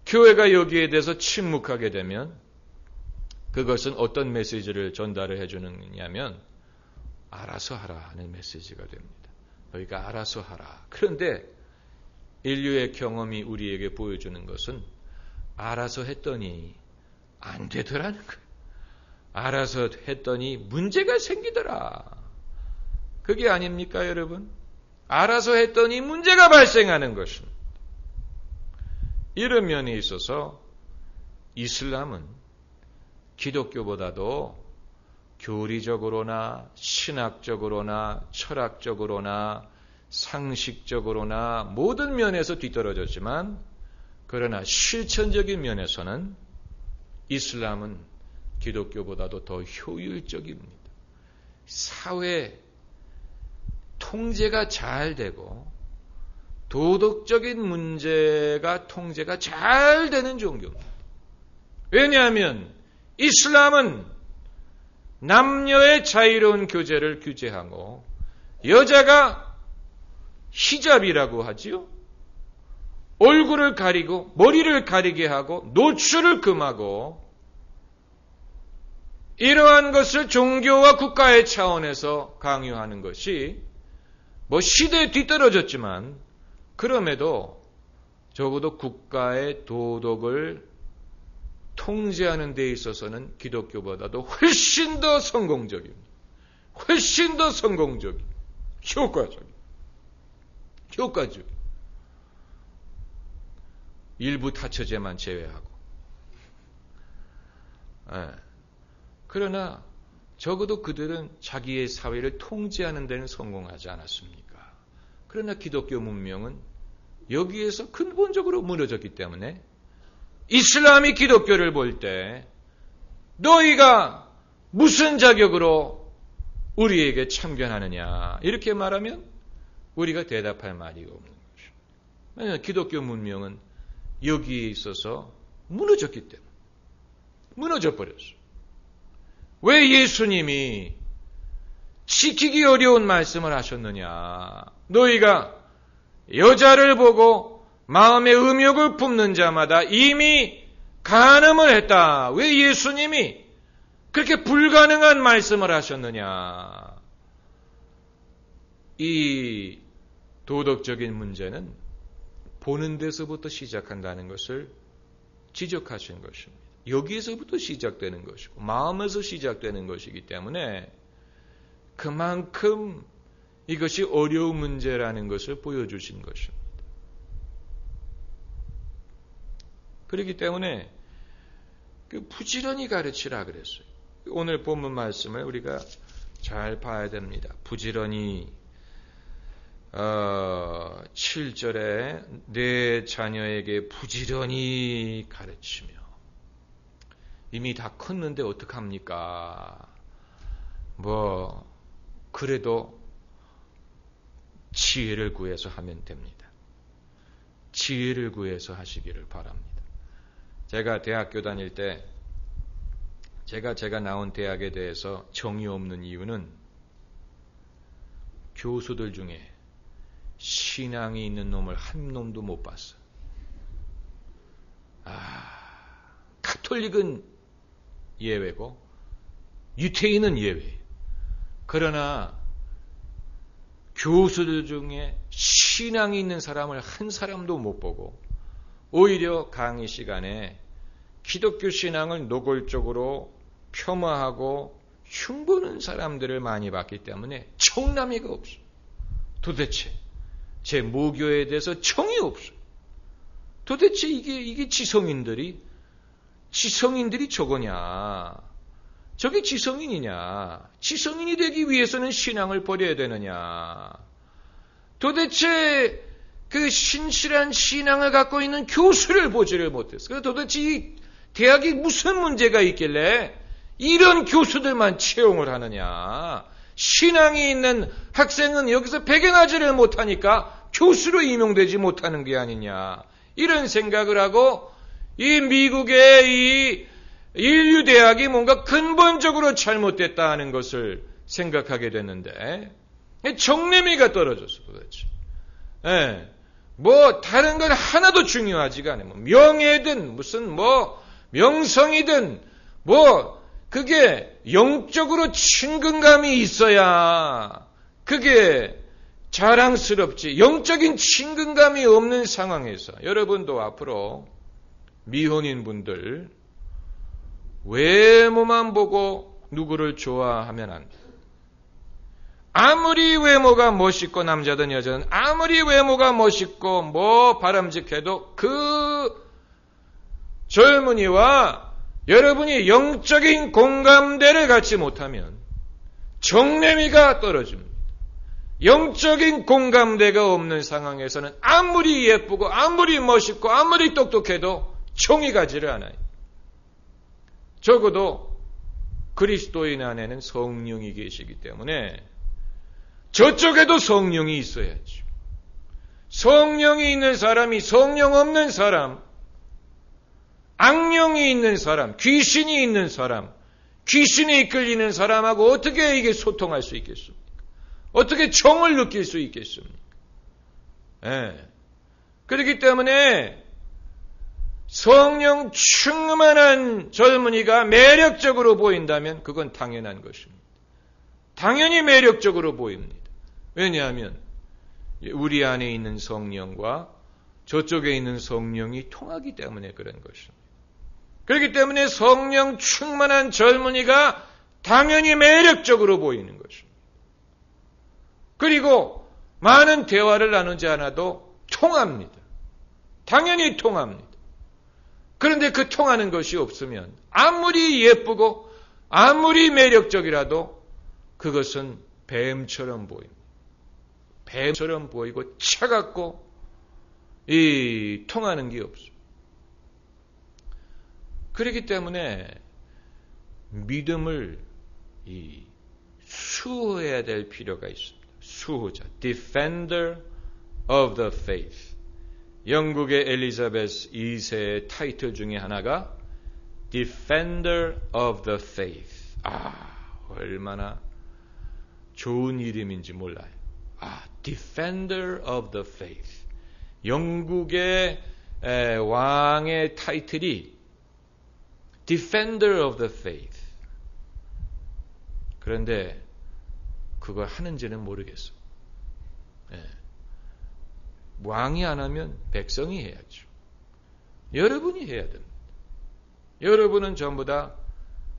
교회가 여기에 대해서 침묵하게 되면 그것은 어떤 메시지를 전달을 해주느냐면 알아서 하라 하는 메시지가 됩니다. 너희가 알아서 하라. 그런데 인류의 경험이 우리에게 보여주는 것은 알아서 했더니 안 되더라는 거예요. 알아서 했더니 문제가 생기더라. 그게 아닙니까, 여러분? 알아서 했더니 문제가 발생하는 것입니다. 이런 면에 있어서 이슬람은 기독교보다도 교리적으로나 신학적으로나 철학적으로나 상식적으로나 모든 면에서 뒤떨어졌지만 그러나 실천적인 면에서는 이슬람은 기독교보다도 더 효율적입니다. 사회 통제가 잘 되고 도덕적인 문제가 통제가 잘 되는 종교입니다. 왜냐하면 이슬람은 남녀의 자유로운 교제를 규제하고 여자가 히잡이라고 하지요. 얼굴을 가리고 머리를 가리게 하고 노출을 금하고 이러한 것을 종교와 국가의 차원에서 강요하는 것이 시대에 뒤떨어졌지만 그럼에도 적어도 국가의 도덕을 통제하는 데 있어서는 기독교보다도 훨씬 더 성공적입니다. 훨씬 더 성공적이고 효과적. 일부 다처제만 제외하고. 그러나 적어도 그들은 자기의 사회를 통제하는 데는 성공하지 않았습니까? 그러나 기독교 문명은 여기에서 근본적으로 무너졌기 때문에 이슬람이 기독교를 볼 때 너희가 무슨 자격으로 우리에게 참견하느냐 이렇게 말하면 우리가 대답할 말이 없는 것입니다. 왜냐하면 기독교 문명은 여기에 있어서 무너졌기 때문에 무너져 버렸어요. 왜 예수님이 지키기 어려운 말씀을 하셨느냐? 너희가 여자를 보고 마음의 음욕을 품는 자마다 이미 간음을 했다. 왜 예수님이 그렇게 불가능한 말씀을 하셨느냐? 이 도덕적인 문제는 보는 데서부터 시작한다는 것을 지적하신 것입니다. 여기에서부터 시작되는 것이고 마음에서 시작되는 것이기 때문에 그만큼 이것이 어려운 문제라는 것을 보여주신 것입니다. 그렇기 때문에 부지런히 가르치라 그랬어요. 오늘 본문 말씀을 우리가 잘 봐야 됩니다. 부지런히 7절에 내 자녀에게 부지런히 가르치며 이미 다 컸는데 어떡합니까? 그래도 지혜를 구해서 하면 됩니다. 지혜를 구해서 하시기를 바랍니다. 제가 대학교 다닐 때 제가 나온 대학에 대해서 정이 없는 이유는 교수들 중에 신앙이 있는 놈을 한 놈도 못 봤어요. 가톨릭은 예외고 유태인은 예외예요. 그러나 교수들 중에 신앙이 있는 사람을 한 사람도 못 보고 오히려 강의 시간에 기독교 신앙을 노골적으로 폄하하고 흉보는 사람들을 많이 봤기 때문에 청남이가 없어요. 도대체 제 모교에 대해서 정이 없어요. 도대체 이게 지성인들이 저거냐? 저게 지성인이냐? 지성인이 되기 위해서는 신앙을 버려야 되느냐? 도대체 그 신실한 신앙을 갖고 있는 교수를 보지를 못했어요. 도대체 이 대학이 무슨 문제가 있길래 이런 교수들만 채용을 하느냐? 신앙이 있는 학생은 여기서 배경하지를 못하니까 교수로 임용되지 못하는 게 아니냐? 이런 생각을 하고 이 미국의 이 인류대학이 뭔가 근본적으로 잘못됐다는 것을 생각하게 됐는데 정례미가 떨어졌어 도대체. 다른 건 하나도 중요하지가 않아요. 명예든 무슨 명성이든 그게 영적으로 친근감이 있어야 그게 자랑스럽지. 영적인 친근감이 없는 상황에서 여러분도 앞으로 미혼인 분들 외모만 보고 누구를 좋아하면 안 돼. 아무리 외모가 멋있고 남자든 여자든 아무리 외모가 멋있고 바람직해도 그 젊은이와 여러분이 영적인 공감대를 갖지 못하면 정례미가 떨어집니다. 영적인 공감대가 없는 상황에서는 아무리 예쁘고 아무리 멋있고 아무리 똑똑해도 정이 가지를 않아요. 적어도 그리스도인 안에는 성령이 계시기 때문에 저쪽에도 성령이 있어야죠. 성령이 있는 사람이 성령 없는 사람, 악령이 있는 사람, 귀신이 있는 사람, 귀신에 이끌리는 사람하고 어떻게 이게 소통할 수 있겠습니까? 어떻게 정을 느낄 수 있겠습니까? 예. 그렇기 때문에 성령 충만한 젊은이가 매력적으로 보인다면 그건 당연한 것입니다. 당연히 매력적으로 보입니다. 왜냐하면 우리 안에 있는 성령과 저쪽에 있는 성령이 통하기 때문에 그런 것입니다. 그렇기 때문에 성령 충만한 젊은이가 당연히 매력적으로 보이는 것입니다. 그리고 많은 대화를 나누지 않아도 통합니다. 당연히 통합니다. 그런데 그 통하는 것이 없으면 아무리 예쁘고 아무리 매력적이라도 그것은 뱀처럼 보입니다. 뱀처럼 보이고 차갑고 통하는 게 없습니다. 그렇기 때문에 믿음을 수호해야 될 필요가 있습니다. 수호자, Defender of the Faith. 영국의 엘리자베스 2세의 타이틀 중에 하나가 Defender of the Faith. 얼마나 좋은 이름인지 몰라요. Defender of the Faith. 영국의 왕의 타이틀이 Defender of the Faith. 그런데 그걸 하는지는 모르겠어. 왕이 안 하면 백성이 해야죠. 여러분이 해야 됩니다. 여러분은 전부 다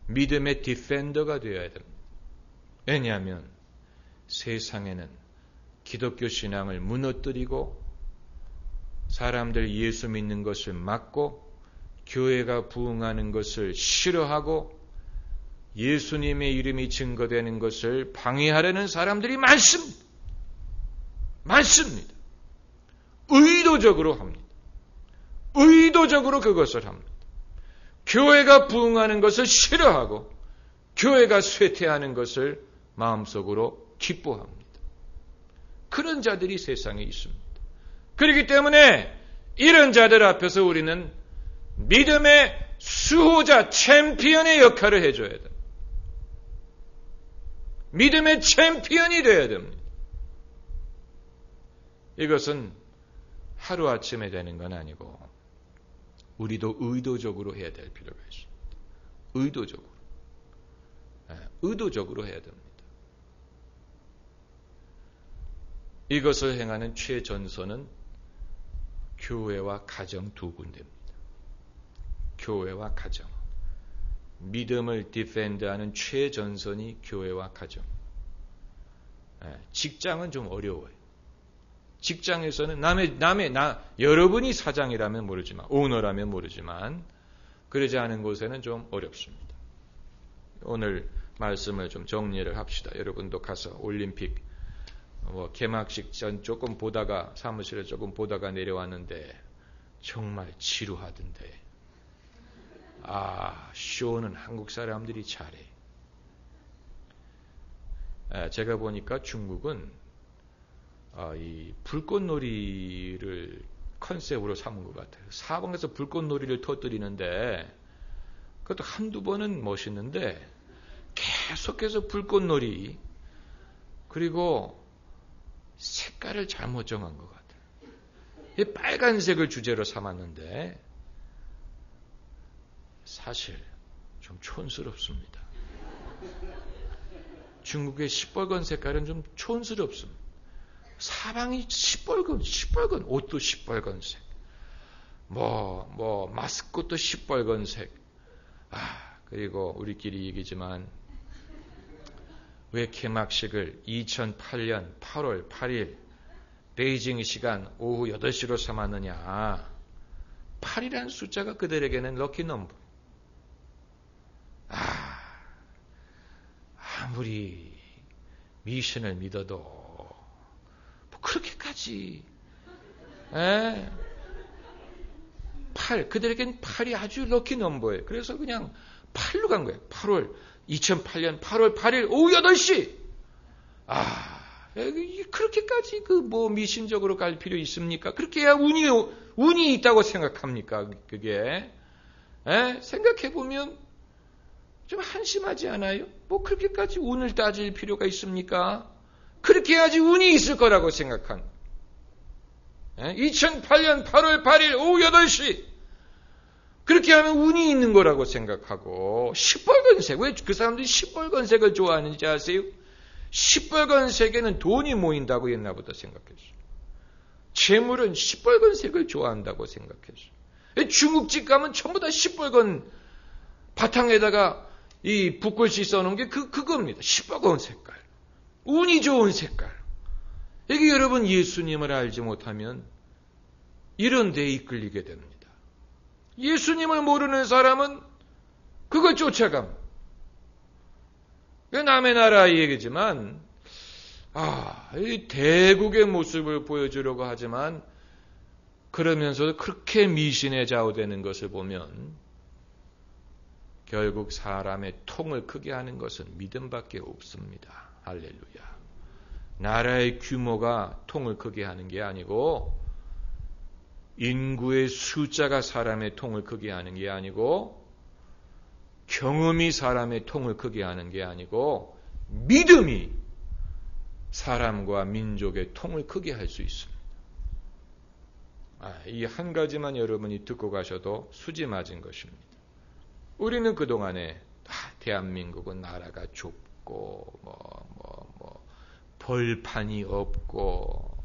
믿음의 디펜더가 되어야 됩니다. 왜냐하면 세상에는 기독교 신앙을 무너뜨리고 사람들 예수 믿는 것을 막고 교회가 부흥하는 것을 싫어하고 예수님의 이름이 증거되는 것을 방해하려는 사람들이 많습니다. 많습니다. 의도적으로 합니다. 의도적으로 그것을 합니다. 교회가 부흥하는 것을 싫어하고 교회가 쇠퇴하는 것을 마음속으로 기뻐합니다. 그런 자들이 세상에 있습니다. 그렇기 때문에 이런 자들 앞에서 우리는 믿음의 수호자, 챔피언의 역할을 해줘야 됩니다. 믿음의 챔피언이 되어야 됩니다. 이것은 하루아침에 되는 건 아니고 우리도 의도적으로 해야 될 필요가 있습니다. 의도적으로 해야 됩니다. 이것을 행하는 최전선은 교회와 가정 두 군데입니다. 교회와 가정. 믿음을 디펜드하는 최전선이 교회와 가정. 직장은 좀 어려워요. 직장에서는 여러분이 사장이라면 모르지만, 오너라면 모르지만, 그러지 않은 곳에는 좀 어렵습니다. 오늘 말씀을 좀 정리를 합시다. 여러분도 가서 올림픽, 개막식 전 조금 보다가, 사무실에 조금 보다가 내려왔는데, 정말 지루하던데. 쇼는 한국 사람들이 잘해. 제가 보니까 중국은 이 불꽃놀이를 컨셉으로 삼은 것 같아요. 사방에서 불꽃놀이를 터뜨리는데 그것도 한두 번은 멋있는데 계속해서 불꽃놀이 그리고 색깔을 잘못 정한 것 같아요. 이 빨간색을 주제로 삼았는데 사실 좀 촌스럽습니다. 중국의 시뻘건 색깔은 좀 촌스럽습니다. 사방이 시뻘건 옷도 시뻘건색, 마스크도 시뻘건색. 그리고 우리끼리 얘기지만 왜 개막식을 2008년 8월 8일 베이징 시간 오후 8시로 삼았느냐? 8이라는 숫자가 그들에게는 럭키 넘버. 아무리 미신을 믿어도 그렇게까지 8, 그들에겐 8이 아주 럭키 넘버예요. 그래서 그냥 8로 간 거예요. 2008년 8월 8일 오후 8시. 그렇게까지 미신적으로 갈 필요 있습니까? 그렇게 해야 운이 있다고 생각합니까? 그게 생각해보면 좀 한심하지 않아요? 그렇게까지 운을 따질 필요가 있습니까? 그렇게 해야지 운이 있을 거라고 생각한 2008년 8월 8일 오후 8시 그렇게 하면 운이 있는 거라고 생각하고 시뻘건색, 왜 그 사람들이 시뻘건색을 좋아하는지 아세요? 시뻘건색에는 돈이 모인다고 옛날부터 생각했어요. 재물은 시뻘건색을 좋아한다고 생각했어요. 중국집 가면 전부 다 시뻘건 바탕에다가 이 붓글씨 써놓은 게 그겁니다. 시뻘건 색깔. 운이 좋은 색깔. 이게 여러분 예수님을 알지 못하면 이런 데에 이끌리게 됩니다. 예수님을 모르는 사람은 그걸 쫓아갑니다. 남의 나라 얘기지만 이 대국의 모습을 보여주려고 하지만 그러면서도 그렇게 미신에 좌우되는 것을 보면 결국 사람의 통을 크게 하는 것은 믿음밖에 없습니다. 할렐루야. 나라의 규모가 통을 크게 하는 게 아니고 인구의 숫자가 사람의 통을 크게 하는 게 아니고 경험이 사람의 통을 크게 하는 게 아니고 믿음이 사람과 민족의 통을 크게 할 수 있습니다. 이 한 가지만 여러분이 듣고 가셔도 수지 맞은 것입니다. 우리는 그동안에 대한민국은 나라가 좁고 벌판이 없고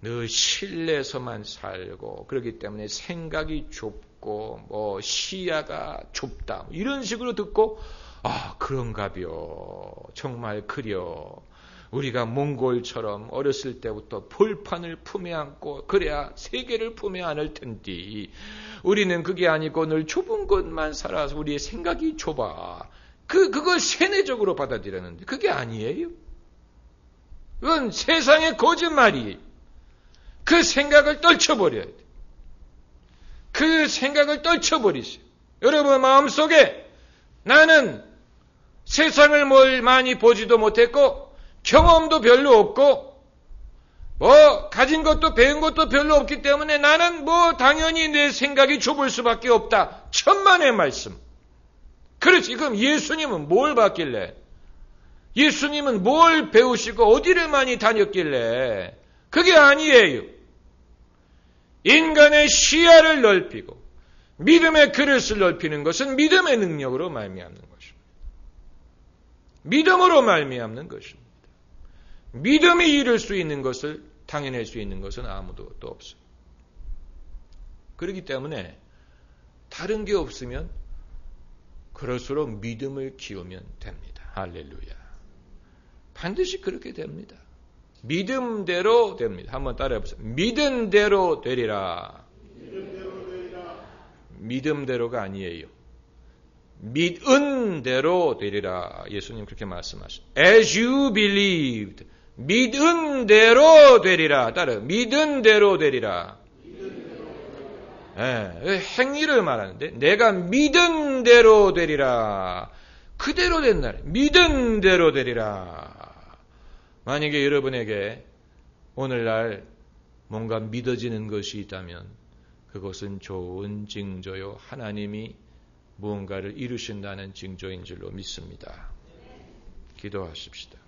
늘 실내에서만 살고 그렇기 때문에 생각이 좁고 시야가 좁다 이런 식으로 듣고 그런가벼 정말 그려 우리가 몽골처럼 어렸을 때부터 벌판을 품에 안고 그래야 세계를 품에 안을 텐디 우리는 그게 아니고 늘 좁은 곳만 살아서 우리의 생각이 좁아 그걸 세뇌적으로 받아들였는데 그게 아니에요. 그건 세상의 거짓말이에요. 그 생각을 떨쳐버려야 돼. 그 생각을 떨쳐버리세요. 여러분 마음속에 나는 세상을 뭘 많이 보지도 못했고 경험도 별로 없고 가진 것도 배운 것도 별로 없기 때문에 나는 당연히 내 생각이 좁을 수밖에 없다. 천만의 말씀. 그렇지. 그럼 예수님은 뭘 봤길래? 예수님은 뭘 배우시고 어디를 많이 다녔길래? 그게 아니에요. 인간의 시야를 넓히고 믿음의 그릇을 넓히는 것은 믿음의 능력으로 말미암는 것입니다. 믿음으로 말미암는 것입니다. 믿음이 이룰 수 있는 것을 당해낼 수 있는 것은 아무도 또 없어요. 그렇기 때문에 다른 게 없으면 그럴수록 믿음을 키우면 됩니다. 할렐루야. 반드시 그렇게 됩니다. 믿음대로 됩니다. 한번 따라해보세요. 믿음대로 되리라. 믿음대로가 아니에요. 믿은대로 되리라. 예수님 그렇게 말씀하셨어요. As you believed. 믿은대로 되리라. 따라 믿은대로 되리라. 행위를 말하는데 내가 믿은 대로 되리라. 그대로 된다. 믿은 대로 되리라. 만약에 여러분에게 오늘날 뭔가 믿어지는 것이 있다면 그것은 좋은 징조요. 하나님이 무언가를 이루신다는 징조인 줄로 믿습니다. 기도하십시다.